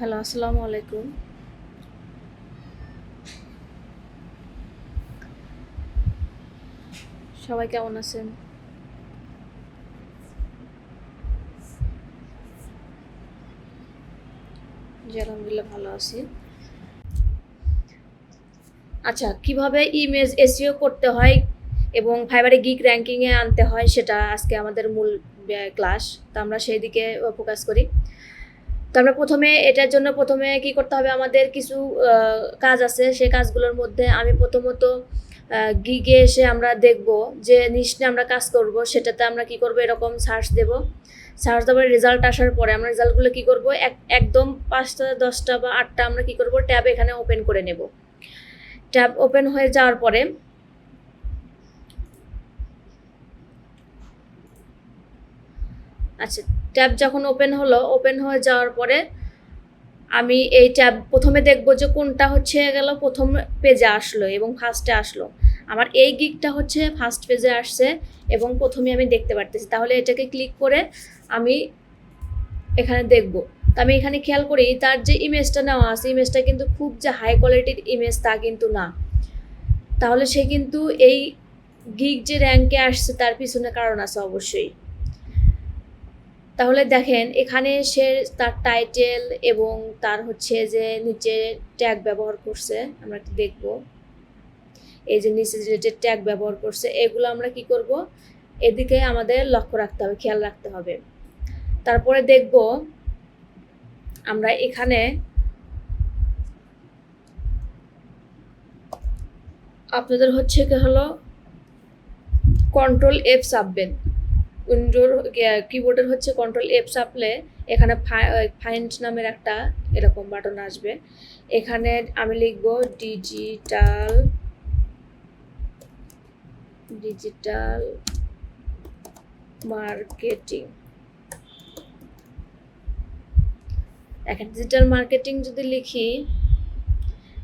Hello, আসসালামু আলাইকুম। সবাই কেমন আছেন? জি, আলহামদুলিল্লাহ ভালো আছি। আচ্ছা, কিভাবে ইমেজ এসইও করতে হয় এবং ফাইবারে গিগ র্যাঙ্কিংয়ে আনতে হয় সেটা আজকে আমাদের মূল ক্লাস। তো আমরা সেই দিকে ফোকাস করি। তো আমরা এটার জন্য প্রথমে কি করতে হবে, আমাদের কিছু কাজ আছে। সেই কাজগুলোর মধ্যে আমি প্রথমত গিগে এসে আমরা দেখব যে নিশ নিয়ে আমরা কাজ করব, সেটাতে আমরা কি করব, এরকম সার্চ দেব। সার্চ দেওয়ার রেজাল্ট আসার পরে আমরা রেজাল্টগুলো কি করব, একদম 5টা 10টা বা 8টা আমরা কি করব, ট্যাব এখানে ওপেন করে নেব। ট্যাব ওপেন হয়ে যাওয়ার পরে আচ্ছা, ট্যাব যখন ওপেন হয়ে যাওয়ার পরে আমি এই ট্যাব প্রথমে দেখব যে কোনটা হচ্ছে গেল প্রথম পেজে আসলো এবং ফার্স্টে আসলো। আমার এই গিগটা হচ্ছে ফার্স্ট পেজে আসছে এবং প্রথমে আমি দেখতে পারতেছি। তাহলে এটাকে ক্লিক করে আমি এখানে দেখব। তো আমি এখানে খেয়াল করি তার যে ইমেজটা নেওয়া আছে, ইমেজটা কিন্তু খুব যে হাই কোয়ালিটির ইমেজ তা কিন্তু না। তাহলে সে কিন্তু এই গিগ যে র্যাঙ্কে আসছে তার পিছনে কারণ আছে অবশ্যই। তাহলে দেখেন এখানে সে তার টাইটেল এবং তার হচ্ছে যে নিচে ট্যাগ ব্যবহার করছে, আমরা একটু দেখব। এই যে নিচে যে ট্যাগ ব্যবহার করছে, এগুলো আমরা কি করব, এদিকে আমাদের লক্ষ্য রাখতে হবে, খেয়াল রাখতে হবে। তারপরে দেখব আমরা এখানে আপনাদের হচ্ছে কি হলো কন্ট্রোল এফ চাপবেন। উইন্ডোর কিবোর্ডের হচ্ছে কন্ট্রোল এফ চাপলে এখানে ফাইন্ড নামের একটা এরকম বাটন আসবে। এখানে আমি লিখব ডিজিটাল মার্কেটিং। দেখেন ডিজিটাল মার্কেটিং যদি লিখি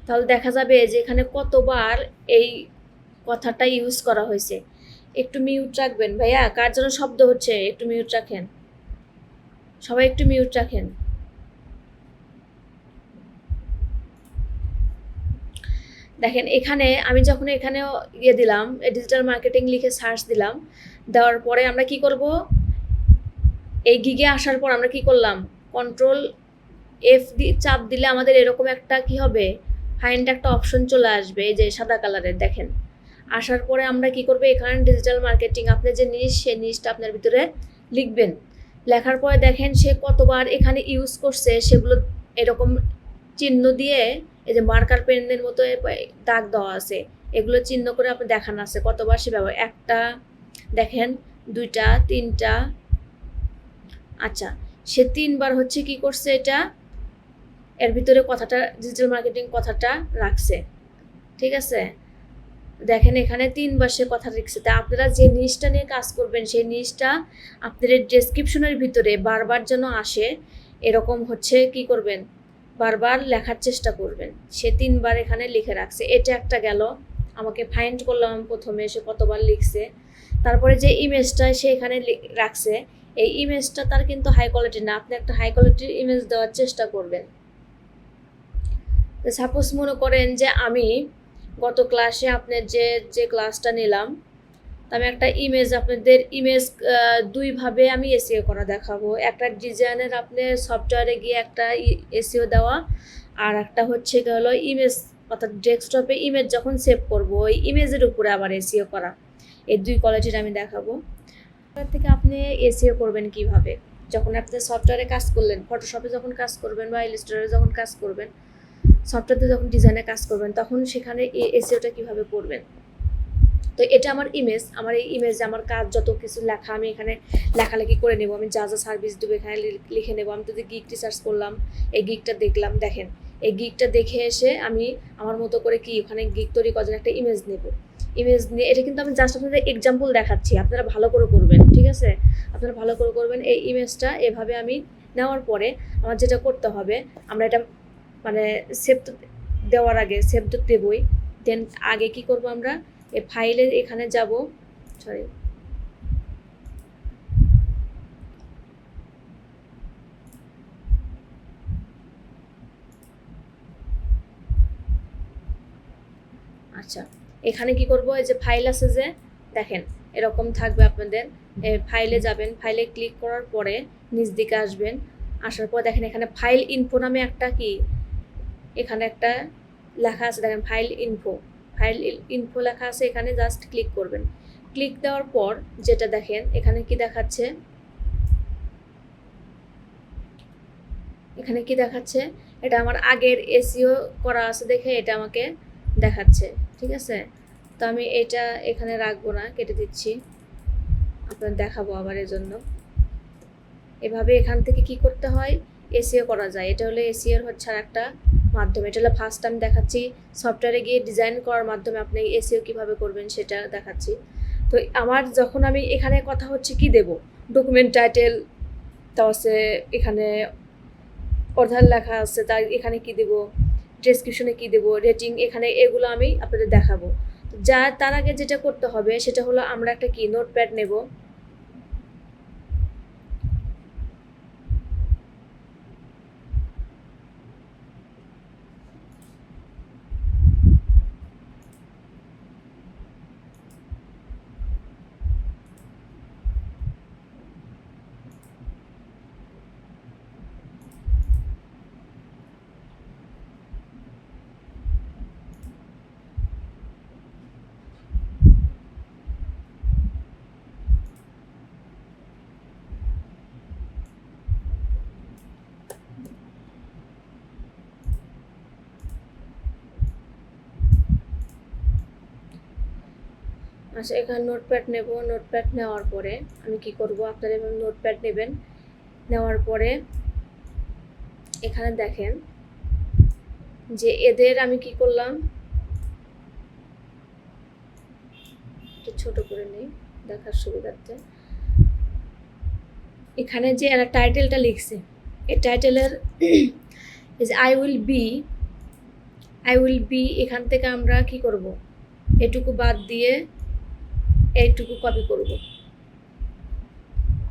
তাহলে দেখা যাবে যে এখানে কতবার এই কথাটা ইউজ করা হয়েছে। একটু মিউট রাখবেন ভাইয়া, কার জন্য শব্দ হচ্ছে একটু মিউট রাখেন, সবাই একটু মিউট রাখেন। দেখেন এখানে আমি যখন এখানে দিলাম ডিজিটাল মার্কেটিং লিখে সার্চ দিলাম, দেওয়ার পরে আমরা কি করব, এই গিগে আসার পর আমরা কি করলাম, কন্ট্রোল এফ চাপ দিলে আমাদের এরকম একটা কি হবে, ফাইন্ড একটা অপশন চলে আসবে, এই যে সাদা কালারের দেখেন। আসার পরে আমরা কি করব, এখানে ডিজিটাল মার্কেটিং আপনার যে নিশ, সেই নিশটা আপনার ভিতরে লিখবেন। লেখার পরে দেখেন সে কতবার এখানে ইউজ করছে সেগুলো এরকম চিহ্ন দিয়ে, এই যে মার্কার পেনের মতো দাগ দেওয়া আছে, এগুলো চিহ্ন করে আপনার দেখানো আছে কতবার সে ব্যবহার। একটা দেখেন, 2টা 3টা, আচ্ছা সে 3বার হচ্ছে কি করছে, এটা এর ভিতরে কথাটা ডিজিটাল মার্কেটিং কথাটা রাখছে। ঠিক আছে, দেখেন এখানে 3বার সে কথা লিখছে। তা আপনারা যে নিশটা নিয়ে কাজ করবেন সেই নিশটা আপনাদের ডেসক্রিপশনের ভিতরে বারবার যেন আসে এরকম হচ্ছে কি করবেন, বারবার লেখার চেষ্টা করবেন। সে 3বার এখানে লিখে রাখছে, এটা একটা গেল। আমাকে ফাইন্ড করলাম প্রথমে সে কতবার লিখছে। তারপরে যে ইমেজটা সে এখানে রাখছে, এই ইমেজটা তার কিন্তু হাই কোয়ালিটির না। আপনি একটা হাই কোয়ালিটির ইমেজ দেওয়ার চেষ্টা করবেন। সাপোজ মনে করেন যে আমি গত ক্লাসে আপনার যে ক্লাসটা নিলাম, আমি একটা ইমেজ আপনাদের দুইভাবে আমি এসইও করা দেখাবো। একটা ডিজাইনের আপনি সফটওয়্যারে গিয়ে একটা এসইও দেওয়া, আর একটা হচ্ছে হলো ইমেজ, অর্থাৎ ডেস্কটপে ইমেজ যখন সেভ করব ওই ইমেজের উপরে আবার এসইও করা। এই 2 কোয়ালিটির আমি দেখাবো। তার থেকে আপনি এসইও করবেন কিভাবে, যখন আপনি সফটওয়্যারে কাজ করলেন, ফটোশপে যখন কাজ করবেন বা ইলাস্ট্রেটরে যখন কাজ করবেন, সফটওয়্যারতে যখন ডিজাইনে কাজ করবেন, তখন সেখানে এসইওটা কিভাবে করবেন। তো এটা আমার ইমেজ, আমার এই ইমেজে আমার কাজ যত কিছু লেখা আমি এখানে লেখালেখি করে নেব। আমি যা যা সার্ভিস দেবো এখানে লিখে নেব। আমি যদি গিগটি সার্চ করলাম, এই গিগটা দেখলাম, দেখেন এই গিগটা দেখে এসে আমি আমার মতো করে কি ওখানে গিগ তৈরি করার একটা ইমেজ নেব। ইমেজ নিয়ে এটা কিন্তু আমি জাস্ট আপনাদের এক্সাম্পল দেখাচ্ছি, আপনারা ভালো করে করবেন। ঠিক আছে, আপনারা ভালো করে করবেন। এই ইমেজটা এভাবে আমি নেওয়ার পরে আমার যেটা করতে হবে, আমরা এটা মানে সেভ দেওয়ার আগে সেভ তো দেবই, দেন আগে কি করব, আমরা এই ফাইলের এখানে যাব, সরি আচ্ছা, এখানে কি করব, এই যে ফাইল আছে যে দেখেন এরকম থাকবে আপনাদের, ফাইলে যাবেন, ফাইলে ক্লিক করার পরে নিচ দিকে আসবেন, আসার পর দেখেন এখানে ফাইল ইনফো নামে একটা কি এখানে একটা লেখা আছে, দেখেন ফাইল ইনফো লেখা আছে, এখানে জাস্ট ক্লিক করবেন। ক্লিক দেওয়ার পর যেটা দেখেন এখানে কি দেখাচ্ছে, এখানে কি দেখাচ্ছে, এটা আমার আগের এসইও করা আছে দেখে এটা আমাকে দেখাচ্ছে, ঠিক আছে। তো আমি এটা এখানে রাখবো না, কেটে দিচ্ছি, আপনার দেখাবো আবার এজন্য। এভাবে এখান থেকে কি করতে হয়, এসইও করা যায়। এটা হলো এসইওর হচ্ছে আর একটা মাধ্যম। এটা হলো ফার্স্ট টাইম দেখাচ্ছি, সফটওয়্যারে গিয়ে ডিজাইন করার মাধ্যমে আপনি এসইও কিভাবে করবেন সেটা দেখাচ্ছি। তো আমার যখন আমি এখানে কথা হচ্ছে কি দেব, ডকুমেন্ট টাইটেল, তো আছে এখানে অর্ডার লেখা আছে, তার এখানে কি দেব, ডেসক্রিপশনে কি দেব, রেটিং, এখানে এগুলো আমি আপনাদের দেখাবো। যা তার আগে যেটা করতে হবে সেটা হলো আমরা একটা কি নোটপ্যাড নেব, আচ্ছা এখানে নোটপ্যাড নেব। নোটপ্যাড নেওয়ার পরে আমি কি করব, আপনারা এভাবে নোটপ্যাড নেবেন, নেওয়ার পরে এখানে দেখেন যে এদের আমি কি করলাম, একটু ছোট করে নেই দেখার সুবিধার্থে। এখানে যে এরা টাইটেলটা লিখছে, এই টাইটেলের আই উইল বি, এখান থেকে আমরা কি করব, এটুকু বাদ দিয়ে এইটুকু কপি করব,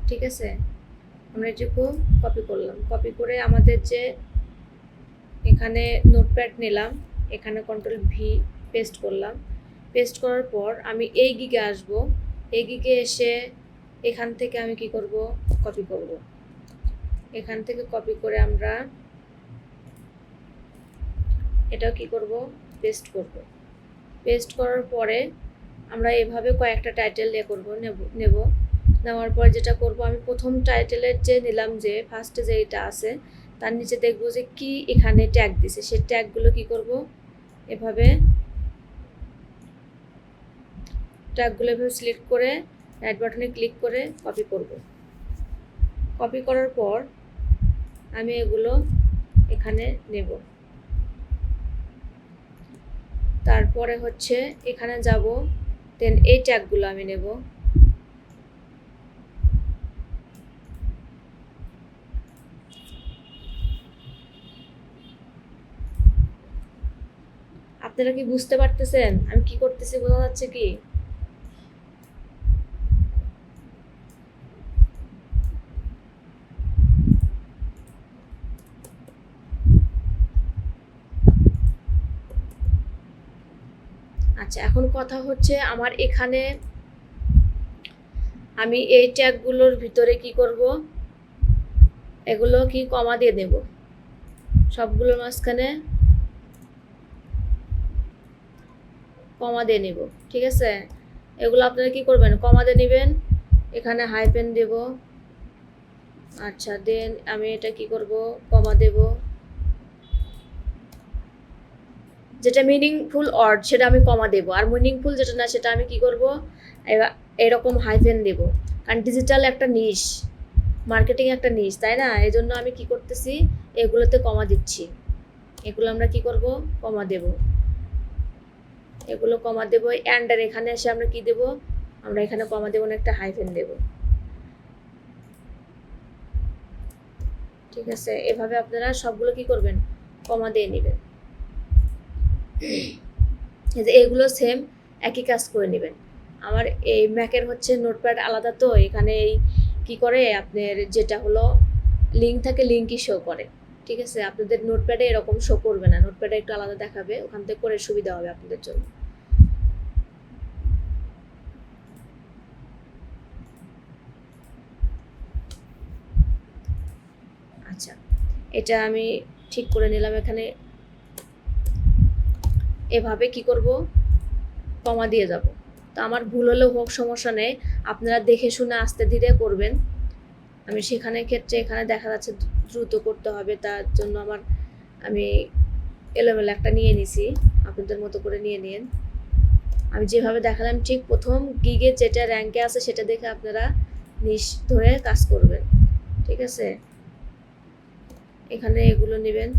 ঠিক আছে। আমরা এটুকু কপি করলাম, কপি করে আমাদের যে এখানে নোটপ্যাড নিলাম, এখানে কন্ট্রোল ভি পেস্ট করলাম। পেস্ট করার পর আমি এই গিগে আসব, এই গিগে এসে এখান থেকে আমি কি করব, কপি করব। এখান থেকে কপি করে আমরা এটাও কি করব, পেস্ট করব। পেস্ট করার পরে আমরা এভাবে কয়েকটা টাইটেল নেব। নেওয়ার পর যেটা করব, আমি প্রথম টাইটেলের যে নিলাম, যে ফার্স্টে যে এটা আছে তার নিচে দেখব যে কি এখানে ট্যাগ দিছে, সেই ট্যাগগুলো কি করব, এভাবে ট্যাগগুলো এভাবে সিলেক্ট করে রাইট বাটনে ক্লিক করে কপি করব। কপি করার পর আমি এগুলো এখানে নেব। তারপরে হচ্ছে এখানে যাব, দেন এই ট্যাগগুলো আমি নেব। আপনারা কি বুঝতে পারতেছেন আমি কি করতেছি, বোঝা যাচ্ছে কি? আচ্ছা এখন কথা হচ্ছে আমার এখানে আমি এই ট্যাগগুলোর ভিতরে কি করব, এগুলো কি কমা দিয়ে দেব, সবগুলোর মাঝখানে কমা দিয়ে নিব, ঠিক আছে। এগুলো আপনারা কি করবেন, কমা দিয়ে নেবেন, এখানে হাইপেন দেব। আচ্ছা দেন আমি এটা কি করব, কমা দেব, যেটা মিনিংফুল ওয়ার্ড সেটা আমি কমা দেব, আর মিনিংফুল যেটা না সেটা আমি কি করব, এরকম হাইফেন দেব। কারণ ডিজিটাল একটা নিশ, মার্কেটিং একটা নিশ, তাই না? এই জন্য আমি কি করতেছি, এগুলোতে কমা দিচ্ছি। এগুলো আমরা কি করব, কমা দেব, এগুলো কমা দেব। অ্যান্ডার এখানে এসে আমরা কি দেব, আমরা এখানে কমা দেব না, একটা হাইফেন দেব, ঠিক আছে। এভাবে আপনারা সবগুলো কি করবেন, কমা দিয়ে নেবেন। এগুলো সেম একই কাজ করে নেবেন। আমার এই ম্যাকের হচ্ছে নোটপ্যাড আলাদা, তো এখানে এই কী করে আপনার যেটা হলো লিঙ্ক থাকে, লিঙ্কই শো করে, ঠিক আছে। আপনাদের নোটপ্যাডে এরকম শো করবে না, নোটপ্যাডে একটু আলাদা দেখাবে, ওখান থেকে করে সুবিধা হবে আপনাদের জন্য। এটা আমি ঠিক করে নিলাম। এখানে এভাবে কি করব, কমা দিয়ে যাব। তো আমার ভুল হলেও হোক, সমস্যা নেই, আপনারা দেখে শুনে আস্তে ধীরে করবেন। আমি সেখানে ক্ষেত্রে এখানে দেখা যাচ্ছে দ্রুত করতে হবে, তার জন্য আমি এলোমেলো একটা নিয়ে নিছি, আপনাদের মতো করে নিয়ে নিন। আমি যেভাবে দেখালাম ঠিক প্রথম গিগে যেটা র্যাঙ্কে আছে সেটা দেখে আপনারা নিশ ধরে কাজ করবেন, ঠিক আছে। এখানে এগুলো নেবেন,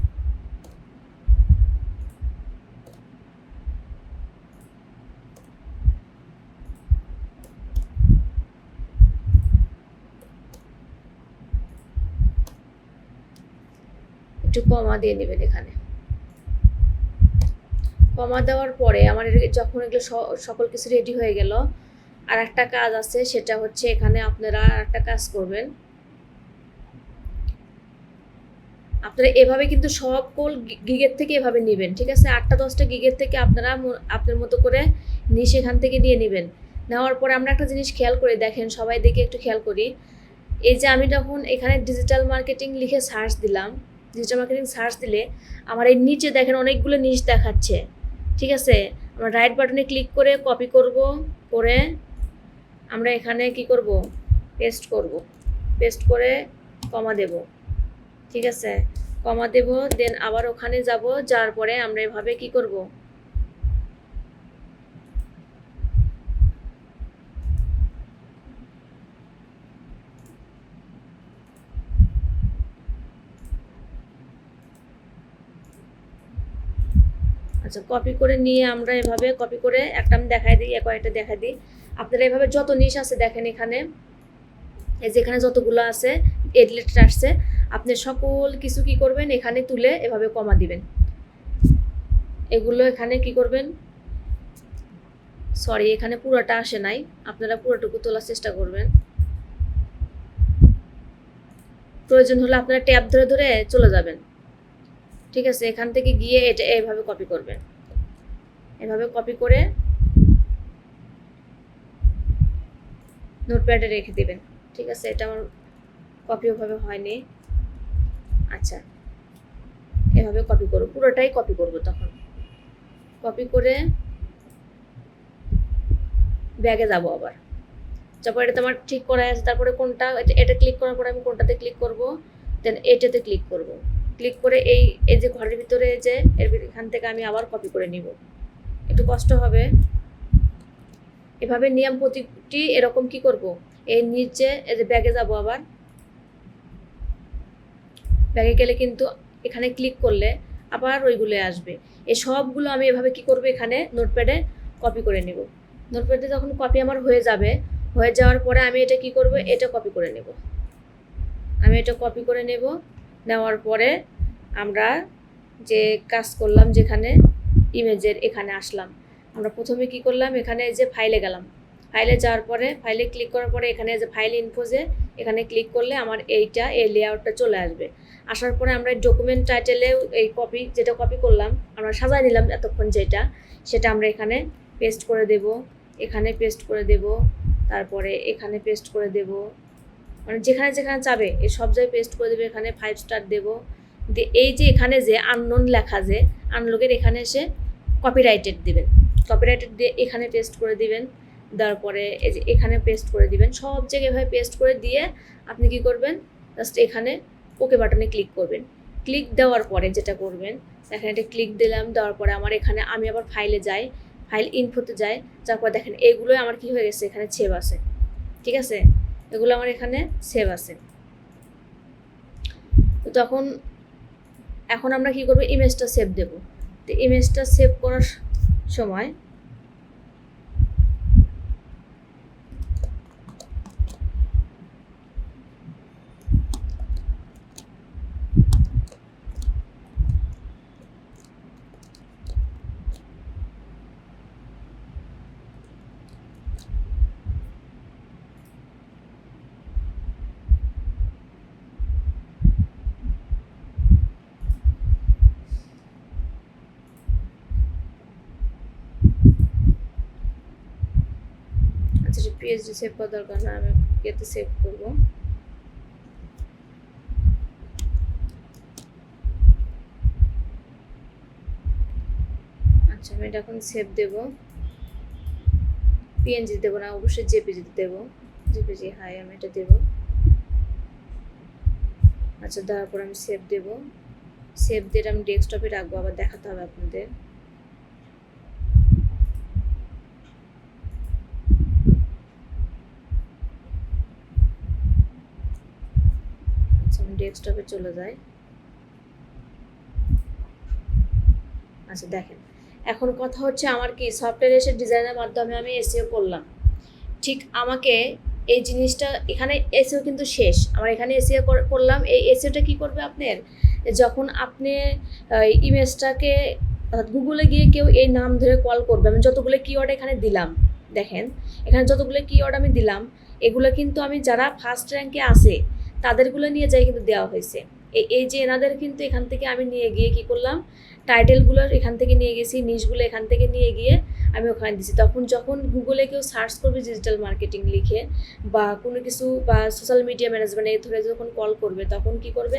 একটু কমা দিয়ে নেবেন। এখানে কমা দেওয়ার পরে আমার যখন এগুলো সকল কিছু রেডি হয়ে গেল, আর একটা কাজ আছে, সেটা হচ্ছে এখানে আপনারা একটা কাজ করবেন। আপনারা এভাবে কিন্তু সকল গিগের থেকে এভাবে নেবেন, ঠিক আছে। 8টা-10টা গিগের থেকে আপনারা আপনার মতো করে নিয়ে সেখান থেকে নিয়ে নেবেন। নেওয়ার পরে আমরা একটা জিনিস খেয়াল করে দেখেন, সবাই দেখে একটু খেয়াল করি। এই যে আমি যখন এখানে ডিজিটাল মার্কেটিং লিখে সার্চ দিলাম, ডিজিটাল মার্কেটিং সার্চ দিলে আমার এই নিচে দেখেন অনেকগুলো নিশ দেখাচ্ছে, ঠিক আছে। আমরা রাইট বাটনে ক্লিক করে কপি করব, করে আমরা এখানে কি করব, পেস্ট করব। পেস্ট করে কমা দেব, ঠিক আছে। কমা দেব, দেন আবার ওখানে যাব, যাওয়ার পরে আমরা এভাবে কি করব, আচ্ছা কপি করে নিয়ে আমরা এভাবে কপি করে একটা আমি দেখাই দিই, কয়েকটা দেখাই দিই। আপনারা এভাবে যত নিশ আছে দেখেন এখানে, এই যেখানে যতগুলো আছে এডলেটার আসছে, আপনি সকল কিছু কি করবেন, এখানে তুলে এভাবে কমা দিবেন। এগুলো এখানে কি করবেন, সরি এখানে পুরোটা আসে নাই, আপনারা পুরোটুকু তোলার চেষ্টা করবেন। প্রয়োজন হলে আপনারা ট্যাব ধরে ধরে চলে যাবেন, ঠিক আছে। এখান থেকে গিয়ে এটা এইভাবে কপি করবেন, এভাবে কপি করে নোটপ্যাডে রেখে দিবেন, ঠিক আছে। এটা আমার কপি ওভাবে হয়নি। আচ্ছা এভাবে কপি করব, পুরোটাই কপি করব। তখন কপি করে ব্যাগে যাব, আবার তারপর এটা আমার ঠিক করা আছে। তারপরে কোনটা, এটা ক্লিক করার পরে আমি কোনটাতে ক্লিক করব, দেন এটাতে ক্লিক করব। ক্লিক করে এই যে ঘরের ভিতরে যে এখান থেকে আমি আবার কপি করে নিব, একটু কষ্ট হবে। এভাবে নিয়ম প্রতিটি এরকম কি করব, এই নিচে এই যে ব্যাগে যাব, আবার ব্যাগে গেলে কিন্তু এখানে ক্লিক করলে আবার ওইগুলো আসবে। এই সবগুলো আমি এভাবে কি করব, এখানে নোটপ্যাডে কপি করে নেব। নোটপ্যাডে যখন কপি আমার হয়ে যাবে, হয়ে যাওয়ার পরে আমি এটা কি করব, এটা কপি করে নেব। আমি এটা কপি করে নেব, নেওয়ার পরে আমরা যে কাজ করলাম, যেখানে ইমেজের এখানে আসলাম, আমরা প্রথমে কি করলাম, এখানে যে ফাইলে গেলাম, ফাইলে যাওয়ার পরে ফাইলে ক্লিক করার পরে এখানে যে ফাইল ইনফোজে এখানে ক্লিক করলে আমার এই লেআউটটা চলে আসবে। আসার পরে আমরা ডকুমেন্ট টাইটেলে এই যেটা কপি করলাম আমরা সাজায় নিলাম এতক্ষণ, সেটা আমরা এখানে পেস্ট করে দেব, এখানে পেস্ট করে দেব, তারপরে এখানে পেস্ট করে দেব, মানে যেখানে যেখানে চাবে এই সব জায়গায় পেস্ট করে দেবে। এখানে 5 স্টার দেব, দিয়ে এই যে এখানে যে আননোন লেখা, যে আনলোকের এখানে এসে কপিরাইটেড দিবেন, কপিরাইটেড দিয়ে এখানে পেস্ট করে দিবেন। দেওয়ার পরে এই যে এখানে পেস্ট করে দিবেন, সব জায়গায় এভাবে পেস্ট করে দিয়ে আপনি কি করবেন, জাস্ট এখানে ওকে বাটনে ক্লিক করবেন। ক্লিক দেওয়ার পরে যেটা করবেন, দেখেন এটা ক্লিক দিলাম, দেওয়ার পরে আমার এখানে আমি আবার ফাইলে যাই, ফাইল ইনফোতে যাই, তারপর দেখেন এইগুলোই আমার কি হয়ে গেছে, এখানে সেভ আছে, ঠিক আছে। এগুলো আমার এখানে সেভ আছে। তো তখন এখন আমরা কি করব, ইমেজটা সেভ দেব। তো ইমেজটা সেভ করার সময় পিএইচডি সেভ করার দরকার না, আমি এতে সেভ করব। আচ্ছা আমি এটা এখন সেভ দেব, পিএনজি দেবো না, অবশ্যই জেপিজি দেবো, জেপিজি হাই আমি এটা দেবো। আচ্ছা দেওয়ার পর আমি সেভ দেবো, সেভ দিয়ে আমি ডেস্কটপে রাখবো, আবার দেখাতে হবে আপনাদের। আচ্ছা আমি ডেস্কটপে চলে যাই। আচ্ছা দেখেন এখন কথা হচ্ছে আমার কি সফটওয়্যার এসে ডিজাইনের মাধ্যমে আমি এসইও করলাম, ঠিক আমাকে এই জিনিসটা এখানে এসইও কিন্তু শেষ, আমার এখানে এসইও করলাম। এই এসইওটা কি করবে আপনার, যখন আপনি ইমেজটাকে গুগলে গিয়ে কেউ এই নাম ধরে কল করবে, আমি যতগুলো কিওয়ার্ড এখানে দিলাম, দেখেন এখানে যতগুলো কিওয়ার্ড আমি দিলাম এগুলো কিন্তু আমি যারা ফার্স্ট র্যাঙ্কে আসে তাদেরগুলো নিয়ে যাই কিন্তু দেওয়া হয়েছে। এই যে এনাদের কিন্তু এখান থেকে আমি নিয়ে গিয়ে কি করলাম, টাইটেলগুলো এখান থেকে নিয়ে গেছি, নিশগুলো এখান থেকে নিয়ে গিয়ে আমি ওখানে দিছি। তখন যখন গুগলে কেউ সার্চ করবে ডিজিটাল মার্কেটিং লিখে বা কোনো কিছু বা সোশ্যাল মিডিয়া ম্যানেজমেন্ট এই ধরে যখন কল করবে তখন কি করবে,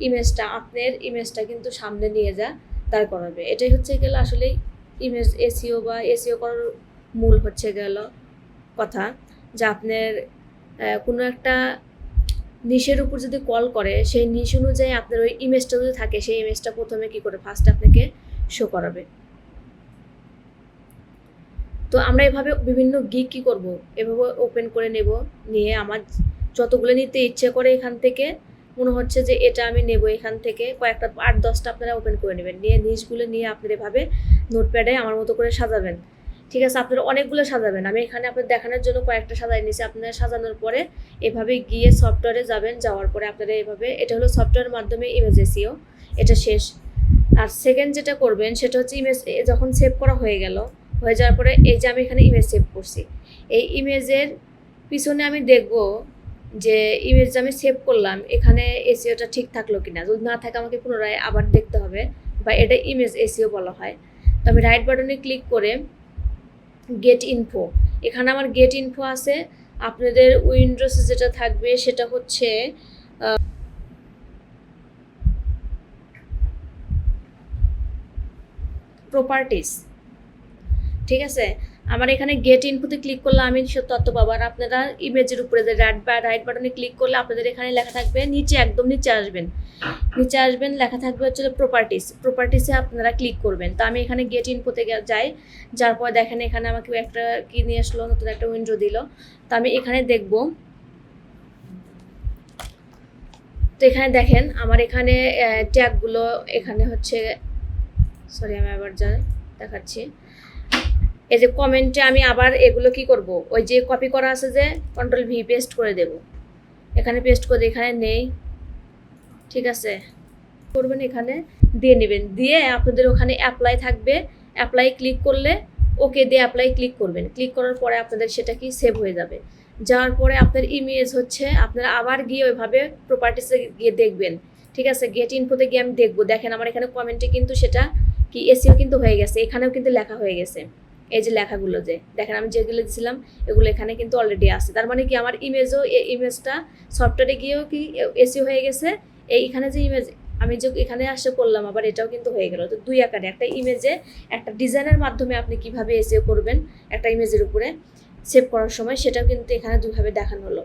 ইমেজটা আপনার ইমেজটা কিন্তু সামনে নিয়ে দাঁড় করাবে। এটাই হচ্ছে গেল আসলে ইমেজ এসইও বা এসইও করার মূল হচ্ছে গেল কথা, যে আপনার কোনো একটা নিশের উপর যদি কল করে সেই নিশ অনুযায়ী আপনার ওই ইমেজটা যদি থাকে সেই ইমেজটা প্রথমে কি করে ফার্স্ট আপনাকে শো করাবে। তো আমরা এভাবে বিভিন্ন গিগ কী করব, এভাবে ওপেন করে নেব, নিয়ে আমার যতগুলো নিতে ইচ্ছে করে এখান থেকে মনে হচ্ছে যে এটা আমি নেব, এখান থেকে কয়েকটা 8-10টা আপনারা ওপেন করে নেবেন, নিয়ে নিশগুলো নিয়ে আপনারা এভাবে নোটপ্যাডে আমার মতো করে সাজাবেন। ঠিক আছে, আপনারা অনেকগুলো সাজাবেন, আমি এখানে আপনাদের দেখানোর জন্য কয়েকটা সাজাই নিয়েছি। আপনারা সাজানোর পরে এভাবে গিয়ে সফটওয়্যারে যাবেন, যাওয়ার পরে আপনারা এভাবে, এটা হলো সফটওয়্যারের মাধ্যমে ইমেজ এসইও, এটা শেষ। আর সেকেন্ড যেটা করবেন সেটা হচ্ছে ইমেজ যখন সেভ করা হয়ে যাওয়ার পরে এই যে আমি এখানে ইমেজ সেভ করছি, এই ইমেজের পিছনে আমি দেখব যে ইমেজ আমি সেভ করলাম এখানে এসইওটা ঠিক থাকলো কিনা, যদি না থাকে আমাকে পুনরায় আবার দেখতে হবে, বা এটা ইমেজ এসইও বলা হয়। তো আমি রাইট বাটনে ক্লিক করে গেট ইনফো, এখানে আমার গেট ইনফো আছে। আপনাদের উইন্ডোজে যেটা থাকবে সেটা হচ্ছে প্রপার্টিস। ঠিক আছে, আমার এখানে গেট ইনফোতে ক্লিক করলে আমি তথ্য পাবো। আর আপনারা ইমেজের উপরে যে রাইট বাটনে ক্লিক করলে আপনাদের এখানে লেখা থাকবে, নিচে একদম নিচে আসবেন লেখা থাকবে হচ্ছে প্রপার্টিসে আপনারা ক্লিক করবেন। তো আমি এখানে গেট ইনফোতে যাই, যার পর দেখেন এখানে আমাকে একটা কি নিয়ে আসলো, নতুন একটা উইন্ডো দিল। তো আমি এখানে দেখব, তো এখানে দেখেন আমার এখানে ট্যাগগুলো এখানে হচ্ছে, সরি আমি আবার দেখাচ্ছি। এই যে কমেন্টে আমি আবার এগুলো কি করব, ওই যে কপি করা আছে যে Ctrl+V পেস্ট করে দেব, এখানে পেস্ট করে এখানে নেই। ঠিক আছে, করবেন এখানে দিয়ে নেবেন, দিয়ে আপনাদের ওখানে অ্যাপ্লাই থাকবে, অ্যাপ্লাই ক্লিক করলে ওকে দিয়ে অ্যাপ্লাই ক্লিক করবেন। ক্লিক করার পরে আপনাদের সেটা কি সেভ হয়ে যাবে। যাওয়ার পরে আপনার ইমেজ হচ্ছে আপনারা আবার গিয়ে ওইভাবে প্রপার্টিসে গিয়ে দেখবেন। ঠিক আছে, গেট ইনফোতে গিয়ে আমি দেখবো, দেখেন আমার এখানে কমেন্টে কিন্তু সেটা কি এসইও কিন্তু হয়ে গেছে, এখানেও কিন্তু লেখা হয়ে গেছে। এই যে লেখাগুলো যে দেখেন আমি যেগুলো দিয়েছিলাম এগুলো এখানে কিন্তু অলরেডি আছে। তার মানে কি আমার ইমেজও, এই ইমেজটা সফটওয়্যারে গিয়েও কি এসইও হয়ে গেছে। এইখানে যে ইমেজ আমি যে এখানে আসে করলাম আবার এটাও কিন্তু হয়ে গেল। তো দুই আকারে একটা ইমেজে একটা ডিজাইনের মাধ্যমে আপনি কিভাবে এসইও করবেন একটা ইমেজের উপরে সেভ করার সময়, সেটাও কিন্তু এখানে দুইভাবে দেখানো হলো।